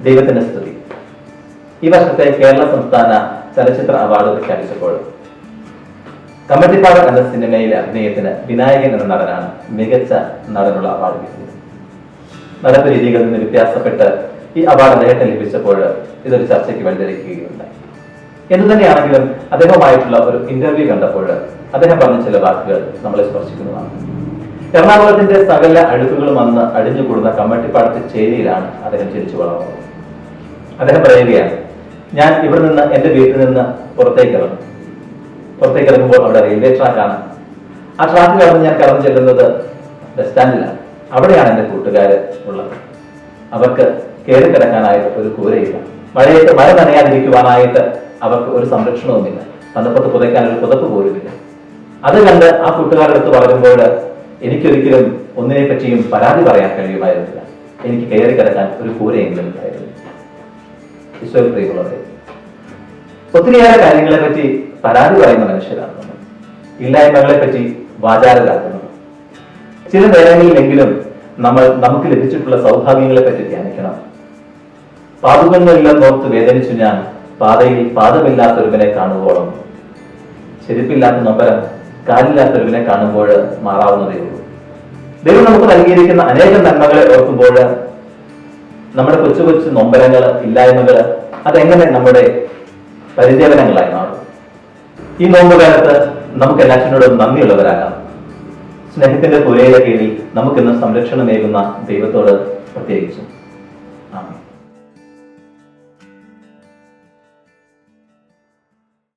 ദൈവത്തിന്റെ സ്തുതി. ഈ വർഷത്തെ കേരള സംസ്ഥാന ചലച്ചിത്ര അവാർഡ് പ്രഖ്യാപിച്ചപ്പോൾ കമ്മട്ടിപ്പാട് എന്ന സിനിമയിലെ അഭിനയത്തിന് വിനായകൻ എന്ന നടനാണ് മികച്ച നടനുള്ള അവാർഡ് കിട്ടിയത്. നടപ്പ് രീതികളിൽ നിന്ന് വ്യത്യാസപ്പെട്ട് ഈ അവാർഡ് അദ്ദേഹത്തിന് ലഭിച്ചപ്പോൾ ഇതൊരു ചർച്ചയ്ക്ക് വഴിതെളിക്കുകയുണ്ടായി. എന്തു തന്നെയാണെങ്കിലും അദ്ദേഹവുമായിട്ടുള്ള ഒരു ഇന്റർവ്യൂ കണ്ടപ്പോൾ അദ്ദേഹം പറഞ്ഞ ചില വാക്കുകൾ നമ്മളെ സ്പർശിക്കുന്നതാണ്. എറണാകുളത്തിന്റെ സകല അഴുക്കുകളും വന്ന് അടിഞ്ഞുകൂടുന്ന കമ്മട്ടിപ്പാടത്തെ ചേരിയിലാണ് അദ്ദേഹം ജനിച്ചു വളർന്നത്. അദ്ദേഹം പറയുകയാണ്, ഞാൻ ഇവിടെ നിന്ന് എന്റെ വീട്ടിൽ നിന്ന് പുറത്തേക്ക് ഇറങ്ങുമ്പോൾ അവിടെ റെയിൽവേ ട്രാക്കാണ്. ആ ട്രാക്ക് കടന്ന് ഞാൻ കടന്നു ചെല്ലുന്നത് ബസ് സ്റ്റാൻഡിലാണ്. അവിടെയാണ് എന്റെ കൂട്ടുകാര് ഉള്ളത്. അവർക്ക് കയറി കിടക്കാനായിട്ട് ഒരു കൂരയില്ല. മഴ നനയാതിരിക്കുവാനായിട്ട് അവർക്ക് ഒരു സംരക്ഷണവുമില്ല. തണുപ്പത്ത് പുതയ്ക്കാൻ ഒരു പുതപ്പ് പോലുമില്ല. അത് കണ്ട് ആ കൂട്ടുകാരെടുത്ത് പറയുമ്പോൾ എനിക്കൊരിക്കലും ഒന്നിനെ പറ്റിയും പരാതി പറയാൻ കഴിയുമായിരുന്നില്ല. എനിക്ക് കയറി കിടക്കാൻ ഒരു കൂരയെങ്കിലും ഉണ്ടായിരുന്നു. ഈശ്വരപ്രിയമുള്ളവരെ, ഒത്തിരിയേറെ കാര്യങ്ങളെ പറ്റി പരാതി പറയുന്ന മനുഷ്യരാണ് നമ്മൾ. ഇല്ലായ്മകളെ പറ്റി വാചാലരാക്കുന്നത്. ചില നേരങ്ങളിലെങ്കിലും നമ്മൾ നമുക്ക് ലഭിച്ചിട്ടുള്ള സൗഭാഗ്യങ്ങളെ പറ്റി ധ്യാനിക്കണം. പാതുകങ്ങളിലും നോർത്ത് വേദനിച്ചു ഞാൻ പാതയിൽ പാദമില്ലാത്തൊരുവിനെ കാണുമ്പോഴും. ചെരുപ്പില്ലാത്ത നൊമ്പരം കാലില്ലാത്തൊരുവിനെ കാണുമ്പോൾ മാറാവുന്നതേ ഉള്ളൂ. ദൈവം നമുക്ക് നൽകിയിരിക്കുന്ന അനേകം നന്മകളെ ഓർക്കുമ്പോൾ നമ്മുടെ കൊച്ചു കൊച്ചു നൊമ്പരങ്ങള്, ഇല്ലായ്മകള് അതെങ്ങനെ നമ്മുടെ പരിദേവനങ്ങളായി മാറും. ഈ നോമ്പുകാലത്ത് നമുക്ക് എല്ലാറ്റിനോടും നന്ദിയുള്ളവരാകാം. സ്നേഹത്തിന്റെ പുരയുടെ കീഴിൽ നമുക്കിന്ന് സംരക്ഷണമേകുന്ന ദൈവത്തോട് പ്രത്യേകിച്ചും. ആമേൻ.